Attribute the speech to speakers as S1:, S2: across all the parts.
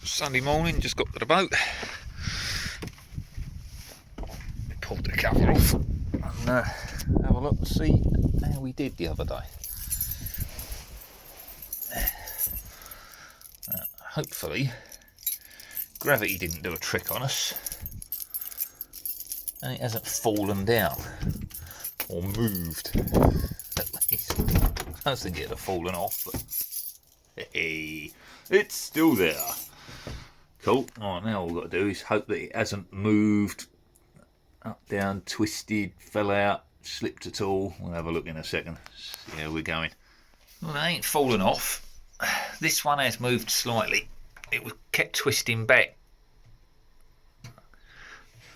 S1: Sunday morning, just got to the boat. Pulled the cover off and have a look and see how we did the other day. Hopefully, gravity didn't do a trick on us and it hasn't fallen down or moved. At least, I was thinking it'd have fallen off, but hey, it's still there. Cool. Alright, now all we've got to do is hope that it hasn't moved up, down, twisted, fell out, slipped at all. We'll have a look in a second. See how we're going. Well, they ain't fallen off. This one has moved slightly. It was kept twisting back.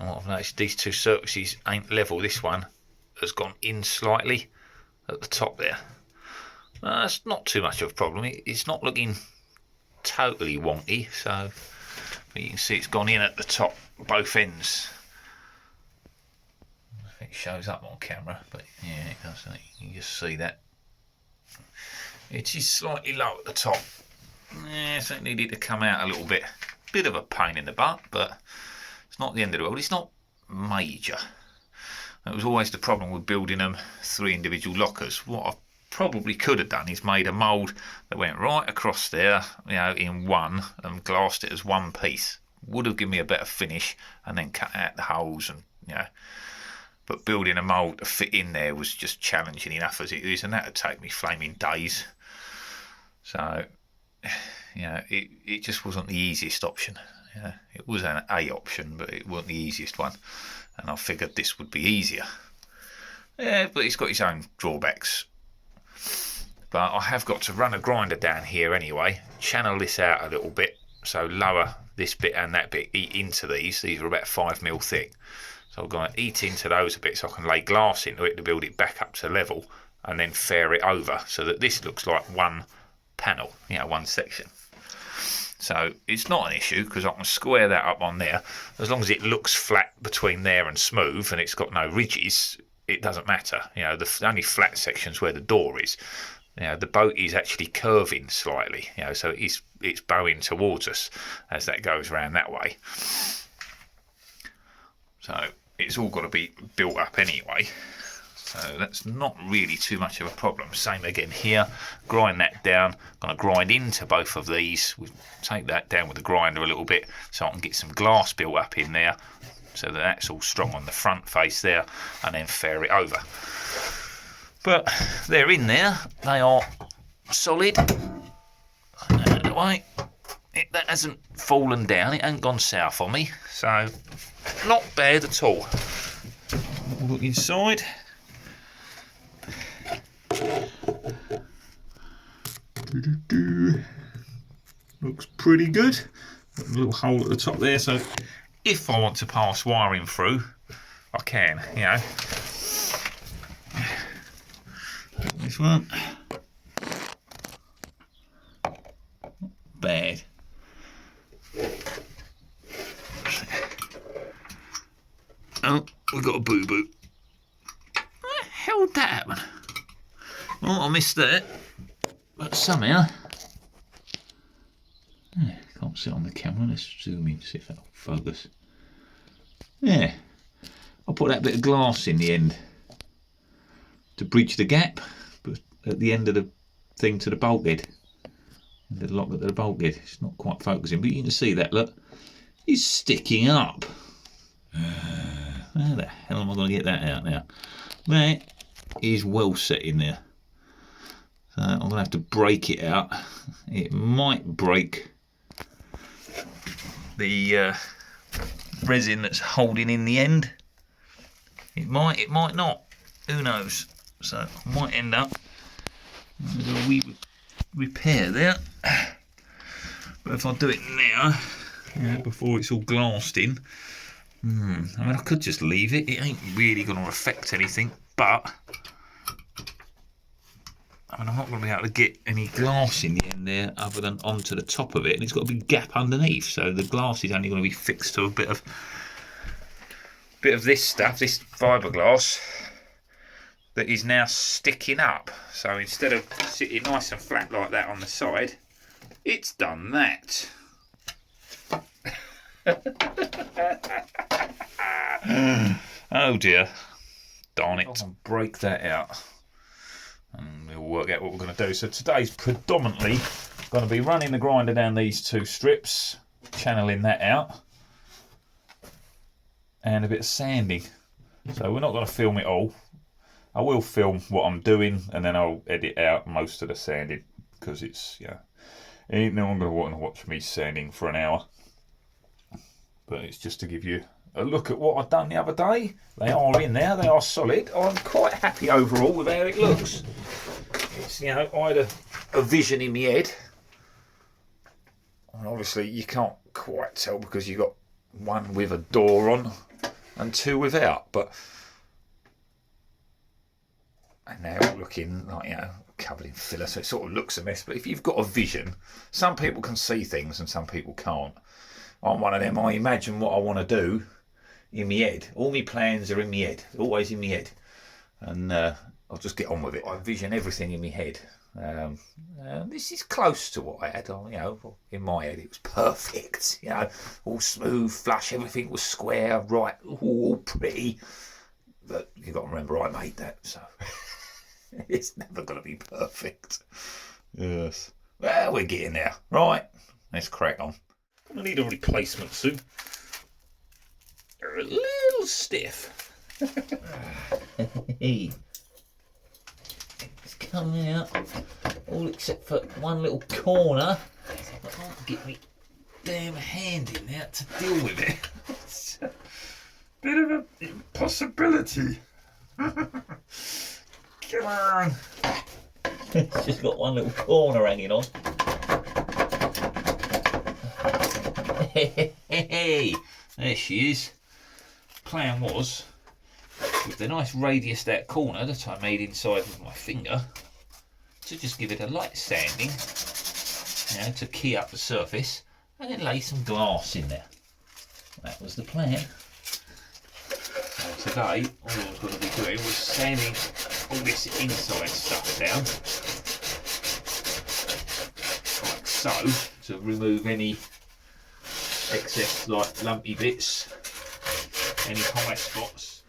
S1: And what I've noticed, these two surfaces ain't level. This one has gone in slightly at the top there. That's not too much of a problem. It's not looking totally wonky, so but you can see it's gone in at the top, both ends. I think it shows up on camera, but yeah, it does. You can just see that. It is slightly low at the top. Yeah, so it needed to come out a little bit. Bit of a pain in the butt, but it's not the end of the world. It's not major. That was always the problem with building them 3 individual lockers. What I probably could have done is made a mould that went right across there, you know, in one, and glassed it as one piece. Would have given me a better finish, and then cut out the holes, and you know. But building a mould to fit in there was just challenging enough as it is, and that would take me flaming days. So, you know, it just wasn't the easiest option. Yeah, it was an A option, but it wasn't the easiest one, and I figured this would be easier. Yeah, but it's got its own drawbacks. But I have got to run a grinder down here anyway, channel this out a little bit, so lower this bit and that bit, eat into these. These are about 5mm thick. So I'm going to eat into those a bit so I can lay glass into it to build it back up to level, and then fair it over so that this looks like one panel, you know, one section. So it's not an issue because I can square that up on there. As long as it looks flat between there and smooth and it's got no ridges, it doesn't matter. You know, the only flat sections where the door is. You know, the boat is actually curving slightly, you know, so it's bowing towards us as that goes around that way. So it's all got to be built up anyway. So that's not really too much of a problem. Same again here, grind that down. I'm going to grind into both of these. We'll take that down with the grinder a little bit so I can get some glass built up in there so that that's all strong on the front face there, and then fair it over. But they're in there, they are solid. Anyway, that hasn't fallen down, it hasn't gone south on me, so not bad at all. Look inside. Looks pretty good. Got a little hole at the top there, so if I want to pass wiring through, I can, you know. This one, not bad. Oh, we've got a boo-boo. Where the hell did that happen? Well, I missed that, but somehow, yeah, can't see it on the camera. Let's zoom in, see if that'll focus. Yeah, I'll put that bit of glass in the end to bridge the gap, but at the end of the thing to the bulkhead, the lock at the bulkhead, it's not quite focusing, but you can see that, look, it's sticking up. How the hell am I going to get that out now? That is well set in there. So I'm going to have to break it out. It might break the resin that's holding in the end. It might not. Who knows? So I might end up with a wee repair there. But if I do it now, you know, before it's all glassed in, I mean, I could just leave it. It ain't really going to affect anything, but I mean, I'm not going to be able to get any glass in the end there other than onto the top of it, and it's got a big gap underneath, so the glass is only going to be fixed to a bit of this stuff, this fiberglass that is now sticking up. So instead of sitting nice and flat like that on the side, it's done that. Oh dear. Darn it. I'll break that out and we'll work out what we're going to do. So today's predominantly going to be running the grinder down these 2 strips, channeling that out, and a bit of sanding. So we're not going to film it all. I will film what I'm doing and then I'll edit out most of the sanding, because it's, ain't no one going to want to watch me sanding for an hour. But it's just to give you a look at what I've done the other day. They are in there, they are solid. I'm quite happy overall with how it looks. It's, I had a vision in my head. And obviously you can't quite tell because you've got one with a door on and 2 without. But and they're all looking like, covered in filler, so it sort of looks a mess. But if you've got a vision, some people can see things and some people can't. I'm one of them. I imagine what I want to do in my head. All my plans are in my head, always in my head, and I'll just get on with it. I vision everything in my head. This is close to what I had. In my head it was perfect. All smooth, flush, everything was square, right, all pretty. But you've got to remember, I made that, so it's never going to be perfect. Yes. Well, we're getting there. Right, let's crack on. Gonna need a replacement soon. They're a little stiff. It's coming out, all except for one little corner. I can't get my damn hand in there to deal with it. It's a bit of an impossibility. Come on. It's just got one little corner hanging on. Hey, there she is. Plan was, with the nice radius that corner that I made inside with my finger, to just give it a light sanding, to key up the surface, and then lay some glass in there. That was the plan. So today, all I was going to be doing was sanding all this inside stuff down, like so, to remove any excess like lumpy bits, any high spots,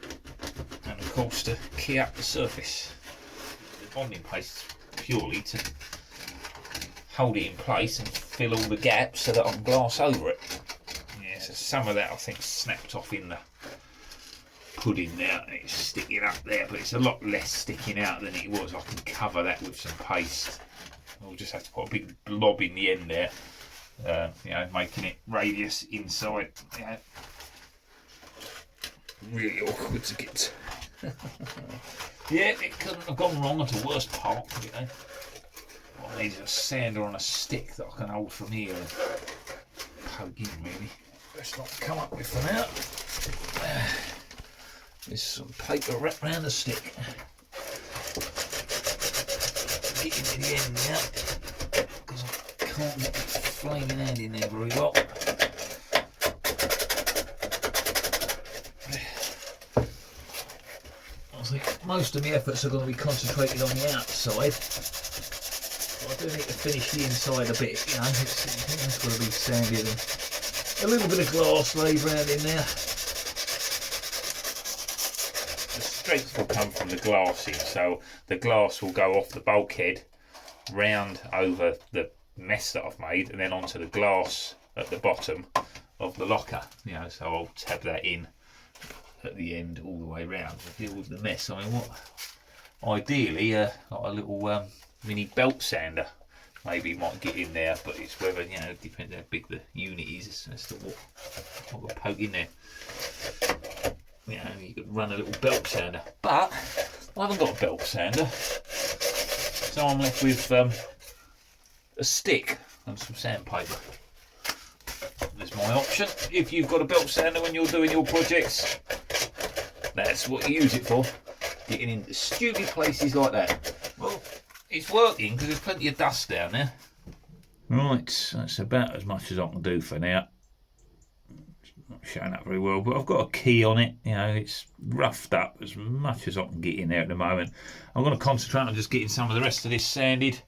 S1: and of course to key up the surface. The bonding paste is purely to hold it in place and fill all the gaps so that I can glass over it. Yeah, so some of that I think snapped off in the pudding now and it's sticking up there, but it's a lot less sticking out than it was. I can cover that with some paste. I'll just have to put a big blob in the end there. Making it radius inside. Really awkward to get to. Yeah, it couldn't have gone wrong at the worst part. What I need is a sander on a stick that I can hold from here and poke in, really. Best not come up with for now. There's some paper wrapped around the stick. Getting to the end now, because I can't get the flaming hand in there very well. I think most of my efforts are going to be concentrated on the outside. But I do need to finish the inside a bit, That's going to be sanded and a little bit of glass laid around in there. The strength will come from the glassing, so the glass will go off the bulkhead round over the mess that I've made and then onto the glass at the bottom of the locker. So I'll tab that in at the end all the way round to deal with the mess. I mean, ideally like a little mini belt sander maybe might get in there, but it's whether, depends how big the unit is as to what will poke in there. You could run a little belt sander, but I haven't got a belt sander, so I'm left with a stick and some sandpaper. There's my option. If you've got a belt sander when you're doing your projects, that's what you use it for. Getting into stupid places like that. Well, it's working because there's plenty of dust down there. Right, that's about as much as I can do for now. It's not showing up very well, but I've got a key on it. It's roughed up as much as I can get in there at the moment. I'm going to concentrate on just getting some of the rest of this sanded.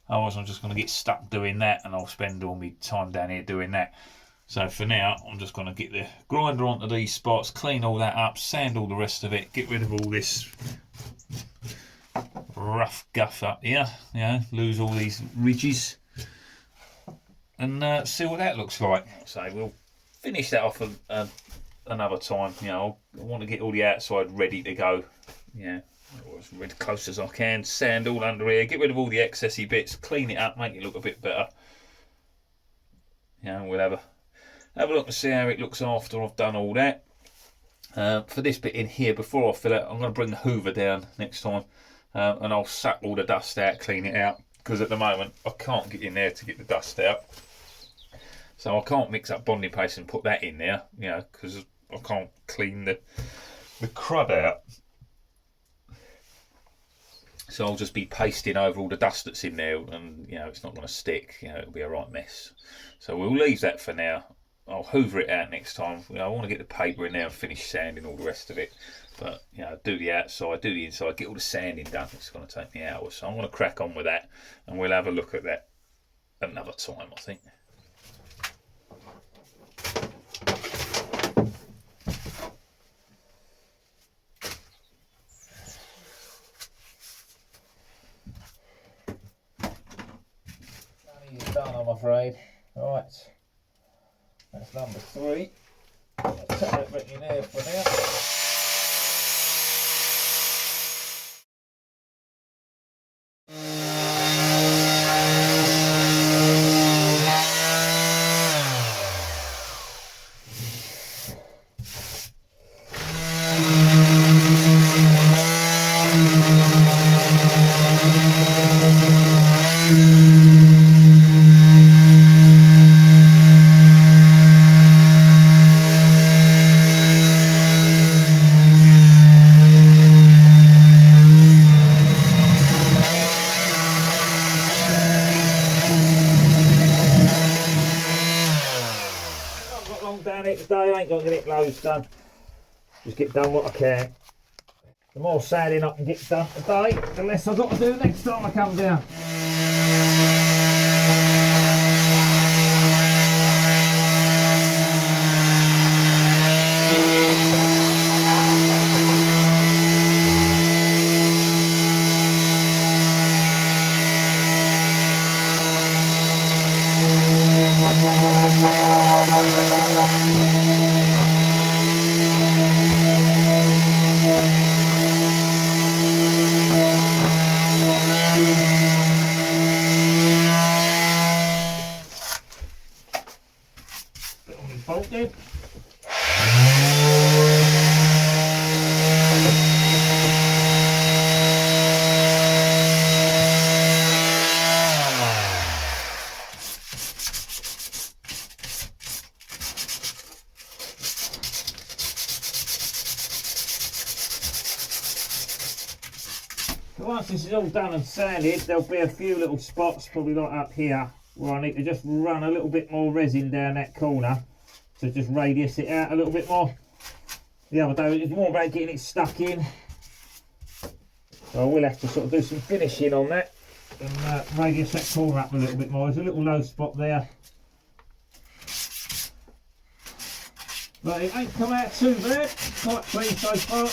S1: Otherwise I'm just going to get stuck doing that and I'll spend all my time down here doing that. So for now, I'm just going to get the grinder onto these spots, clean all that up, sand all the rest of it, get rid of all this rough guff up here, lose all these ridges, and see what that looks like. So we'll finish that off another time. I want to get all the outside ready to go. As really close as I can, sand all under here, get rid of all the excessy bits, clean it up, make it look a bit better. We'll have a look and see how it looks after I've done all that. For this bit in here, before I fill it, I'm going to bring the hoover down next time, and I'll suck all the dust out, clean it out, because at the moment I can't get in there to get the dust out. So I can't mix up bonding paste and put that in there, because I can't clean the crud out. So I'll just be pasting over all the dust that's in there, and it's not going to stick. It'll be a right mess. So we'll leave that for now. I'll hoover it out next time. I want to get the paper in there and finish sanding all the rest of it. But do the outside, do the inside, get all the sanding done. It's going to take me hours. So I'm going to crack on with that, and we'll have a look at that another time, I think. Done, I'm afraid. Right, that's number 3. I'll take that back in there for now. Down it today, I ain't got to get it loads done. Just get done what I can. The more sanding I can get done today, the less I've got to do next time I come down. Bolted. Once this is all done and sanded, there'll be a few little spots, probably like up here, where I need to just run a little bit more resin down that corner to just radius it out a little bit more. The other day it's more about getting it stuck in, so I will have to sort of do some finishing on that and radius that corner up a little bit more. There's a little low spot there, but it ain't come out too bad. Quite pleased so far.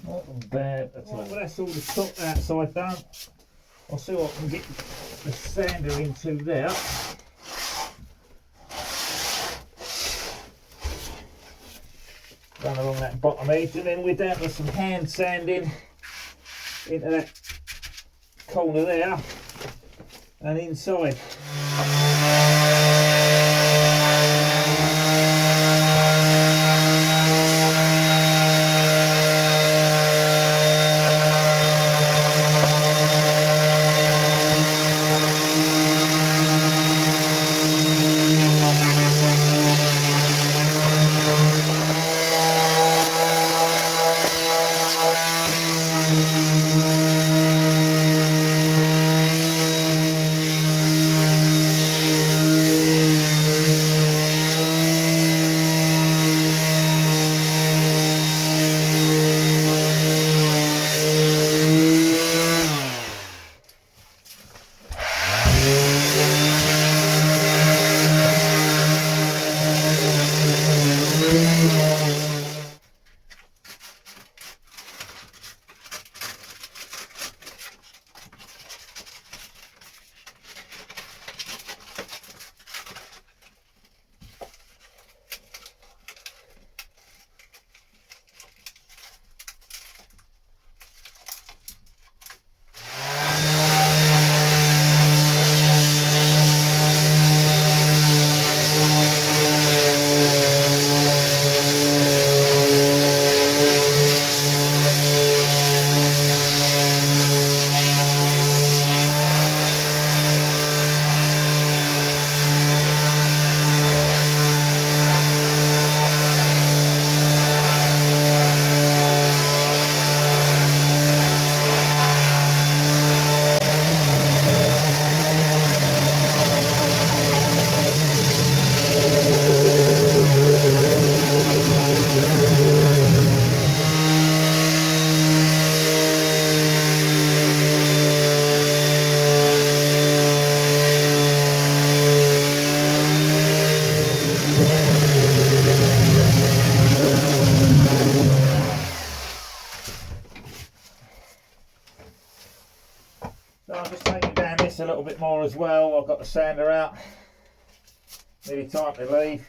S1: Not bad at all. Well, that's all the top outside done. I'll see what I can get the sander into there. Run along that bottom edge, and then we're down to some hand sanding into that corner there and inside.
S2: door as well. I've got the sander out. Nearly time to leave.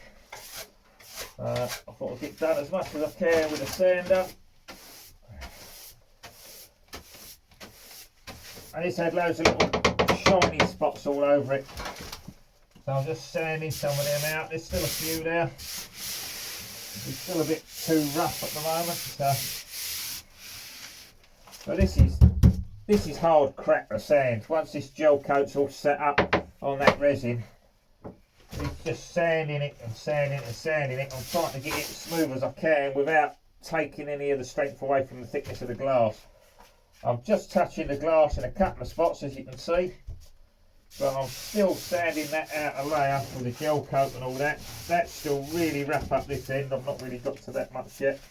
S2: I thought I'd get done as much as I can with the sander. And it's had loads of little shiny spots all over it. So I'm just sanding some of them out. There's still a few there. It's still a bit too rough at the moment. But this is hard cracker sand. Once this gel coat's all set up on that resin, it's just sanding it and sanding it and sanding it. I'm trying to get it as smooth as I can without taking any of the strength away from the thickness of the glass. I'm just touching the glass in a couple of spots, as you can see, but I'm still sanding that outer layer with the gel coat and all that. That's still really rough up this end. I've not really got to that much yet.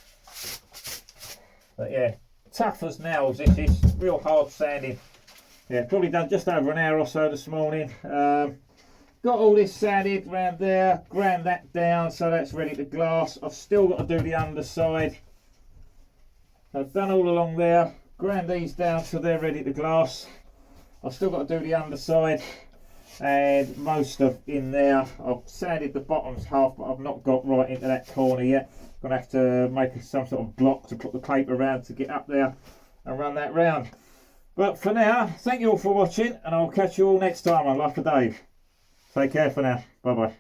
S2: But yeah, tough as nails. This is real hard sanding. Yeah, probably done just over an hour or so this morning. Got all this sanded around there, ground that down so that's ready to glass. I've still got to do the underside. I've done all along there, ground these down so they're ready to glass. I've still got to do the underside and most of in there. I've sanded the bottoms half, but I've not got right into that corner yet. Gonna have to make some sort of block to put the paper around to get up there and run that round. But for now, thank you all for watching, and I'll catch you all next time on Life of Dave. Take care for now. Bye bye.